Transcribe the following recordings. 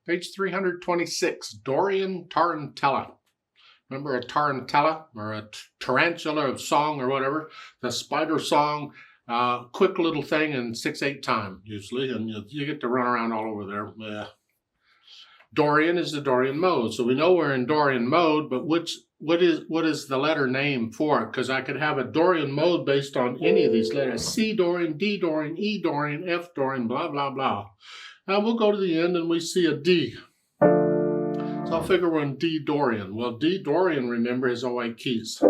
Page 326, Dorian Tarantella. Remember a tarantella or a tarantula song or whatever? The spider song, quick little thing in 6/8 time usually, and you get to run around all over there. Yeah. Dorian is the Dorian mode, so we know we're in Dorian mode, but what is the letter name for it? Because I could have a Dorian mode based on any of these letters: C Dorian, D Dorian, E Dorian, F Dorian, blah blah blah. Now we'll go to the end and we see a D. So I'll figure we're in D Dorian. Well, D Dorian, remember, is all white keys.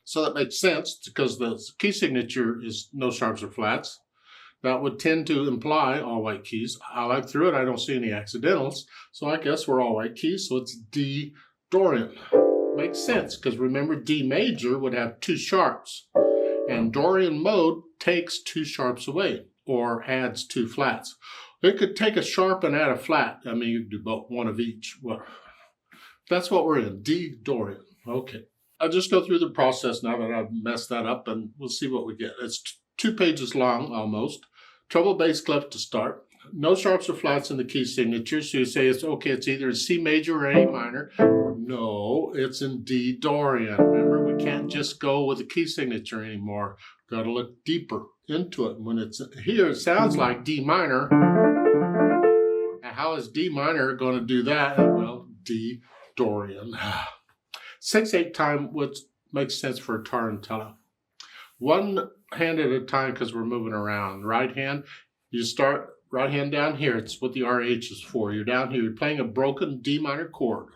So that makes sense because the key signature is no sharps or flats. That would tend to imply all white keys. I like through it, I don't see any accidentals. So I guess we're all white keys, so it's D Dorian. Makes sense because remember D major would have two sharps. And Dorian mode takes two sharps away or adds two flats. It could take a sharp and add a flat. I mean, you could do both, one of each. Well, that's what we're in, D Dorian. Okay. I'll just go through the process now that I've messed that up, and we'll see what we get. It's 2 pages long, almost. Treble bass clef to start. No sharps or flats in the key signature, so you say it's okay, it's either in C major or A minor. No, it's in D Dorian. Remember, we can't just go with the key signature anymore. Got to look deeper into it. When it's here, it sounds like D minor. And how is D minor going to do that? Well, D Dorian. 6/8 time would make sense for a tarantella. One hand at a time because we're moving around. Right hand, you start right hand down here. It's what the RH is for. You're down here. You're playing a broken D minor chord.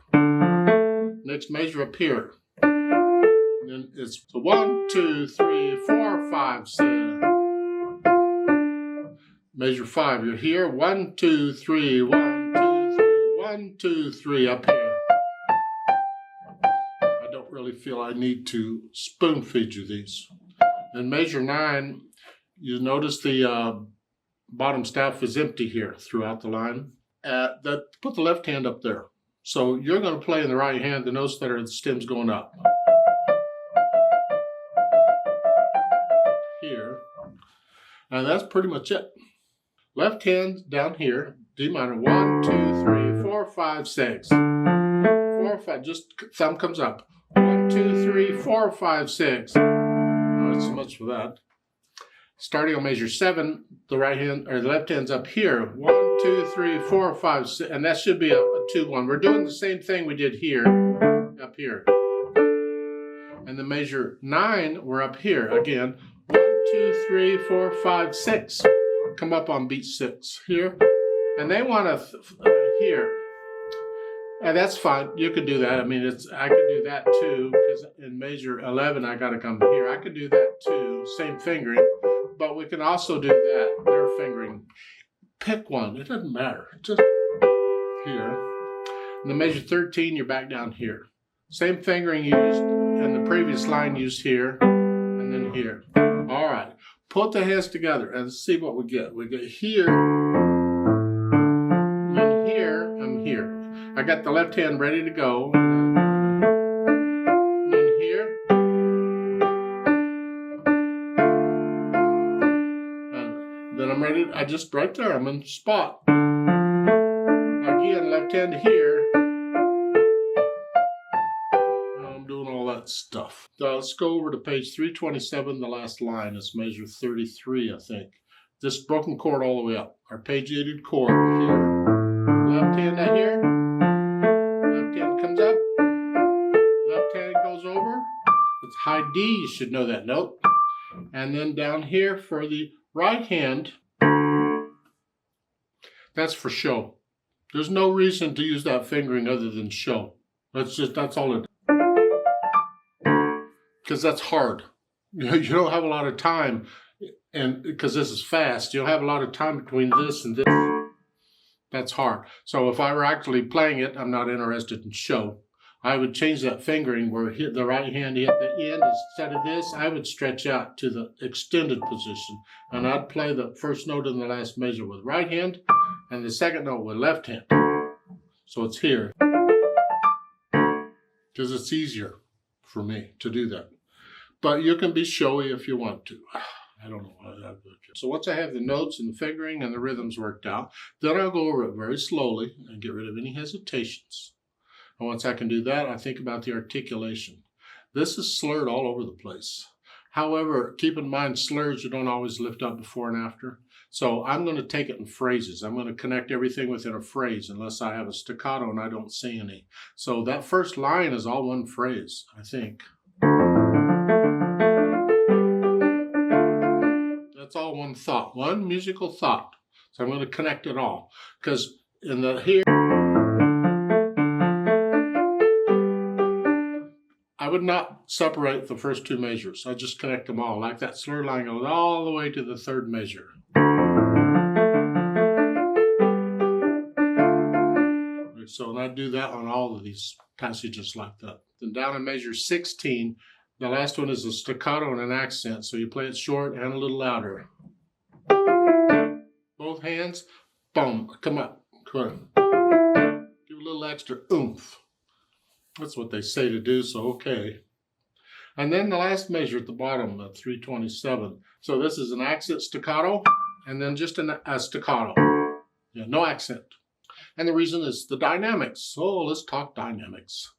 Next measure up here. And then it's 1, 2, 3, 4, 5, 6. Measure 5. You're here. 1, 2, 3, 1, 2, 3, 1, 2, 3 up here. I don't really feel I need to spoon feed you these. In measure 9, you notice the bottom staff is empty here throughout the line. Put the left hand up there. So you're going to play in the right hand the notes that are the stems going up. Here. And that's pretty much it. Left hand down here, D minor, 1, 2, 3, 4, 5, 6. 4, 5, just thumb comes up. 1, 2, 3, 4, 5, 6. Not so much for that. Starting on measure 7, the right hand or the left hand's up here. 1, 2, 3, 4, 5, 6, and that should be a 2-1. We're doing the same thing we did here, up here. And the measure 9, we're up here again. 1, 2, 3, 4, 5, 6. Come up on beat 6 here, and they want to here. And that's fine. You could do that. I mean, I could do that too, because in measure 11, I got to come here. I could do that too, same fingering, but we can also do that. Their fingering. Pick one. It doesn't matter. Just here. In the measure 13, you're back down here. Same fingering used in the previous line used here, and then here. All right. Put the hands together and see what we get. We get here, and here, and here. I got the left hand ready to go. And then here. And then I'm ready. Right there, I'm in the spot. Again, left hand here. And I'm doing all that stuff. Let's go over to page 327. The last line is measure 33, I think. This broken chord all the way up. Arpeggiated chord here. Left hand out here. Left hand comes up. Left hand goes over. It's high D. You should know that note. And then down here for the right hand, that's for show. There's no reason to use that fingering other than show. That's all it is. Because that's hard. You don't have a lot of time, and because this is fast, you don't have a lot of time between this and this. That's hard. So if I were actually playing it, I'm not interested in show. I would change that fingering where the right hand hit the end. Instead of this, I would stretch out to the extended position. And I'd play the first note in the last measure with right hand and the second note with left hand. So it's here. Because it's easier for me to do that. But you can be showy if you want to. I don't know how that goes. So once I have the notes and the fingering and the rhythms worked out, then I'll go over it very slowly and get rid of any hesitations. And once I can do that, I think about the articulation. This is slurred all over the place. However, keep in mind, slurs you don't always lift up before and after. So I'm going to take it in phrases. I'm going to connect everything within a phrase unless I have a staccato and I don't see any. So that first line is all one phrase, I think. That's all one thought, one musical thought. So I'm going to connect it all. Because in the here, I would not separate the first two measures. I just connect them all. Like that slur line goes all the way to the third measure. So and I do that on all of these passages like that. Then down in measure 16, the last one is a staccato and an accent. So you play it short and a little louder. Both hands, boom, come up. Come on. Give a little extra oomph. That's what they say to do, so okay. And then the last measure at the bottom, 327. So this is an accent staccato, and then just a staccato. Yeah, no accent. And the reason is the dynamics. So let's talk dynamics.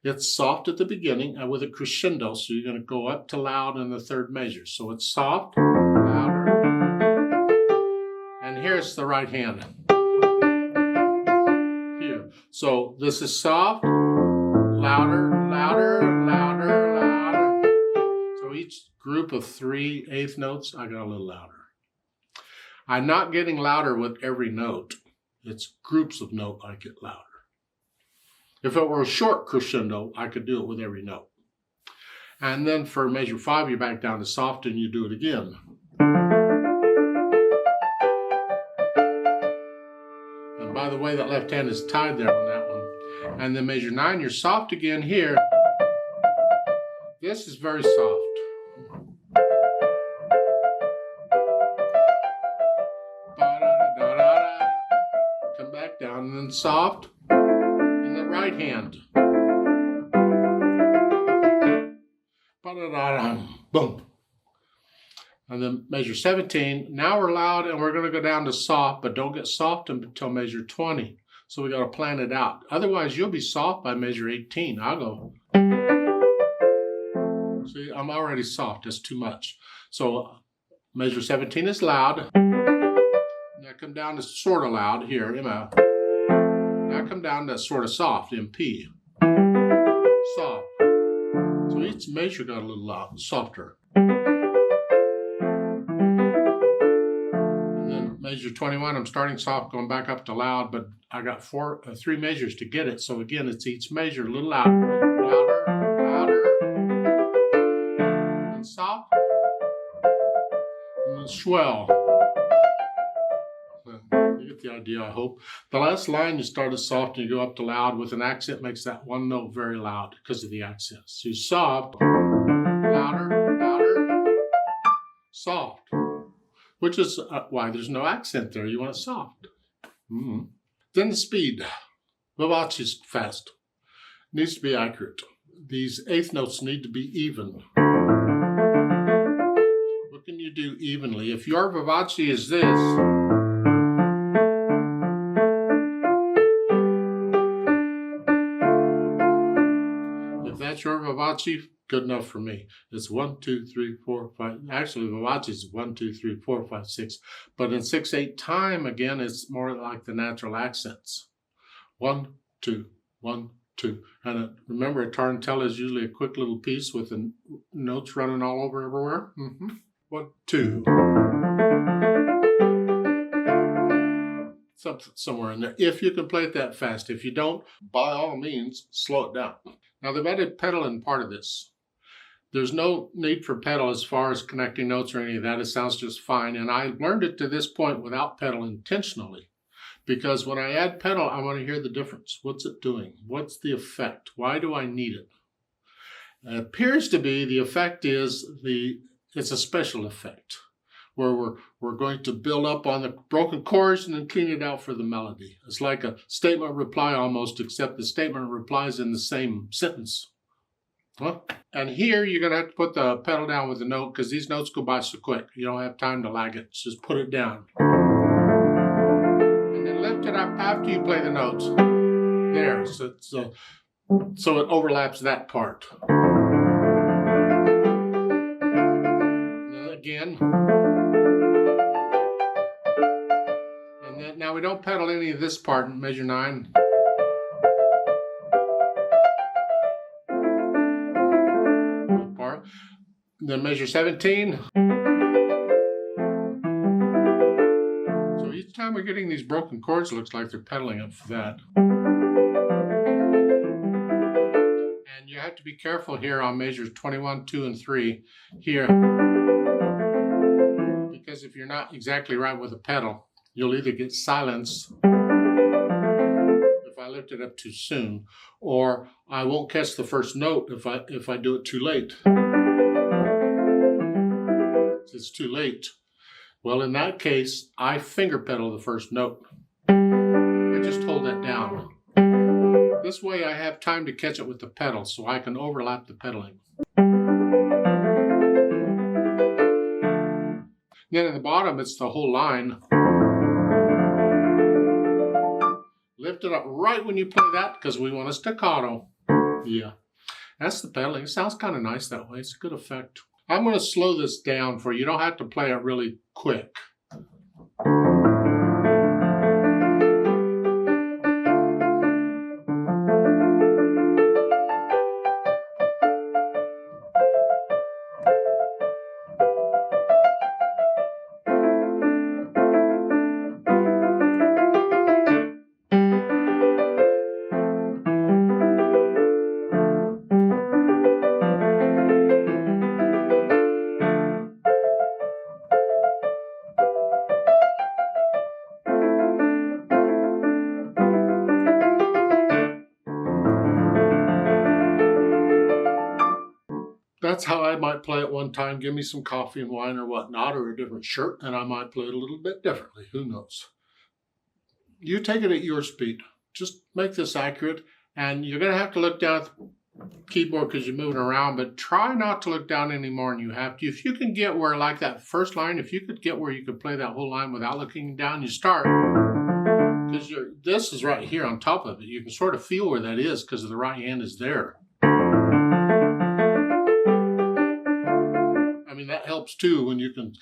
It's soft at the beginning and with a crescendo, so you're going to go up to loud in the third measure. So it's soft, louder. And here's the right hand. Here. So this is soft, louder, louder, louder, louder. So each group of 3 eighth notes, I got a little louder. I'm not getting louder with every note. It's groups of note I get louder. If it were a short crescendo, I could do it with every note. And then for measure 5, you're back down to soft and you do it again. And by the way, that left hand is tied there on that one. And then measure 9, you're soft again here. This is very soft. Come back down and then soft. And the right hand. Boom. And then measure 17. Now we're loud and we're going to go down to soft, but don't get soft until measure 20. So we got to plan it out. Otherwise, you'll be soft by measure 18. I'll go. See, I'm already soft. That's too much. So measure 17 is loud. Now come down to sort of loud here, Now come down to sort of soft, MP. Soft. So each measure got a little loud, softer. And then measure 21, I'm starting soft, going back up to loud, but I got 3 measures to get it. So again, it's each measure a little louder, louder, and soft, and then swell. You get the idea, I hope. The last line, you start as soft and you go up to loud with an accent, makes that one note very loud because of the accent. So you soft, louder, louder, soft, which is why there's no accent there. You want it soft. Then the speed. Vivace's fast. Needs to be accurate. These eighth notes need to be even. What can you do evenly? If your vivace is this, that's your vivace, good enough for me. It's 1, 2, 3, 4, 5. Actually, vivace is 1, 2, 3, 4, 5, 6. But in 6/8 time, again, it's more like the natural accents. 1, 2, 1, 2. And remember, a tarantella is usually a quick little piece with the notes running all over everywhere. 1, 2. Somewhere in there. If you can play it that fast. If you don't, by all means, slow it down. Now, they've added pedal in part of this. There's no need for pedal as far as connecting notes or any of that. It sounds just fine. And I learned it to this point without pedal intentionally. Because when I add pedal, I want to hear the difference. What's it doing? What's the effect? Why do I need it? It appears to be the effect is it's a special effect. Where we're going to build up on the broken chords and then clean it out for the melody. It's like a statement reply almost, except the statement replies in the same sentence. Well, and here you're going to have to put the pedal down with the note because these notes go by so quick. You don't have time to lag it. Just put it down. And then lift it up after you play the notes. There. So it overlaps that part. And again. And then, now we don't pedal any of this part in measure 9. Then measure 17. So each time we're getting these broken chords, it looks like they're pedaling up for that. And you have to be careful here on measures 21, 2, and 3 here. Because if you're not exactly right with the pedal, you'll either get silence if I lift it up too soon, or I won't catch the first note if I do it too late. It's too late. Well, in that case, I finger pedal the first note. I just hold that down. This way I have time to catch it with the pedal, so I can overlap the pedaling. Then at the bottom, it's the whole line. Lift it up right when you play that, because we want a staccato. Yeah, that's the pedaling. It sounds kind of nice that way. It's a good effect. I'm going to slow this down for you. You don't have to play it really quick. That's how I might play it one time. Give me some coffee and wine or whatnot, or a different shirt, and I might play it a little bit differently. Who knows? You take it at your speed. Just make this accurate, and you're going to have to look down at the keyboard because you're moving around, but try not to look down any more than you have to. If you can get where, like that first line, if you could get where you could play that whole line without looking down, you start. Because this is right here on top of it. You can sort of feel where that is because the right hand is there. I mean, that helps too when you can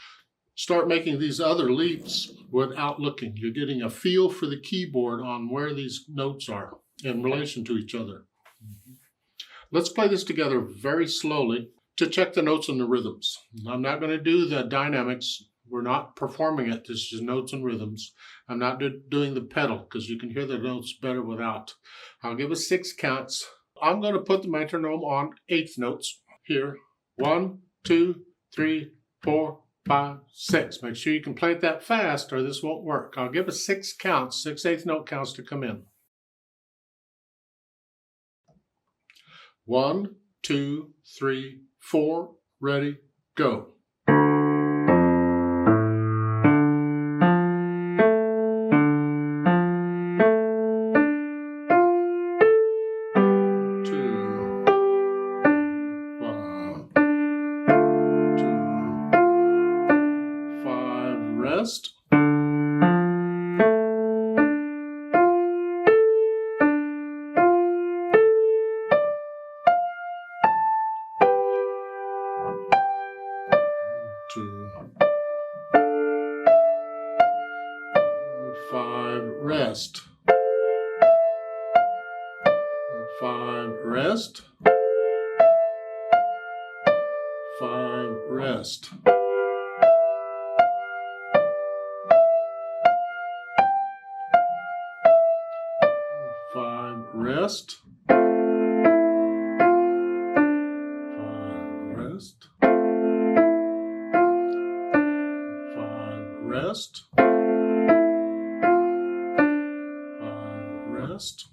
start making these other leaps without looking. You're getting a feel for the keyboard on where these notes are in relation to each other. Let's play this together very slowly to check the notes and the rhythms. I'm not going to do the dynamics. We're not performing it. This is notes and rhythms. I'm not doing the pedal because you can hear the notes better without. I'll give us 6 counts. I'm going to put the metronome on 8th notes here. 1, 2, 3, 4, 5, 6. Make sure you can play it that fast or this won't work. I'll give us 6 counts, 6 8th note counts to come in. 1, 2, 3, 4, ready, go. Rest. 2, 5, rest. 5, rest. 5, rest. 5, rest. 5, rest. 5, rest. 5, rest.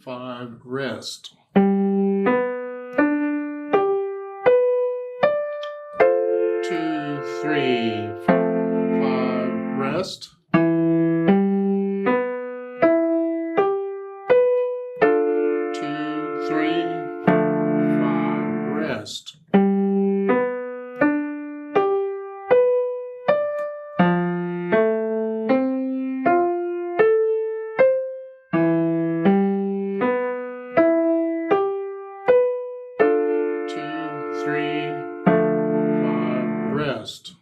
5, rest. 2, 3, 5, rest. 3, 5, rest.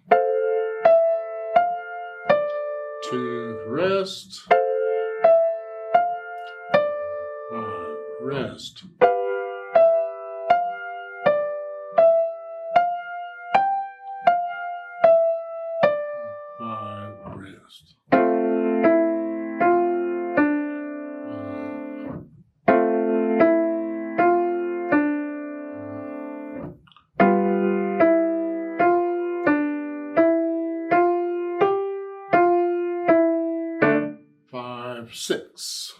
2, rest. 5, rest. 5, rest. 5, 6.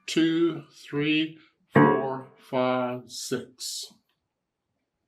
2, 3, 4, 5, 6.